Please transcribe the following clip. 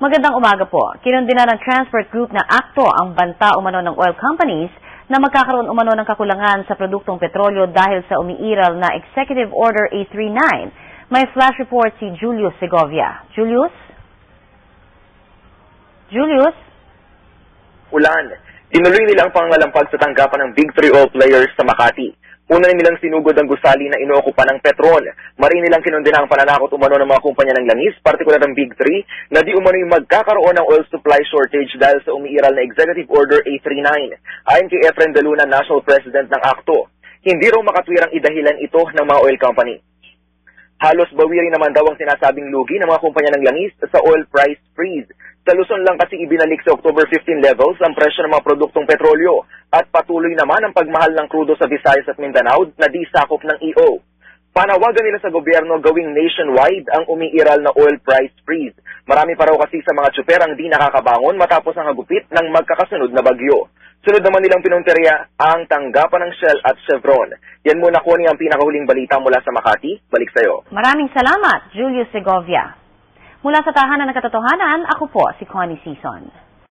Magandang umaga po. Kinundina ng Transport Group na akto ang banta umano ng oil companies na magkakaroon umano ng kakulangan sa produktong petrolyo dahil sa umiiral na Executive Order A39. May flash report si Julius Segovia. Julius? Ulan. Tinuloy nilang pangalampag sa tanggapan ng Big 3 oil players sa Makati. Una nilang sinugod ang gusali na inookupa ng Petron. Marin nilang kinundina ang pananakot umano ng mga kumpanya ng langis, partikular ng Big 3, na di umano yung magkakaroon ng oil supply shortage dahil sa umiiral na Executive Order A39. Ayon kay Efren De Luna, National President ng ACTO, hindi raw makatwirang idahilan ito ng mga oil company. Halos bawirin naman daw ang sinasabing lugi ng mga kumpanya ng langis sa oil price freeze. Sa Luzon lang kasi ibinalik sa October 15 levels ang presyo ng mga produktong petrolyo at patuloy naman ang pagmahal ng krudo sa Visayas at Mindanao na di sakop ng EO. Panawagan nila sa gobyerno gawing nationwide ang umiiral na oil price freeze. Marami pa raw kasi sa mga tsuper ang di nakakabangon matapos ang hagupit ng magkakasunod na bagyo. Sunod naman nilang pinunteriya ang tanggapan ng Shell at Chevron. Yan muna kunin ang pinakahuling balita mula sa Makati. Balik sa'yo. Maraming salamat, Julius Segovia. Mula sa Tahanan ng Katotohanan, ako po si Connie Sison.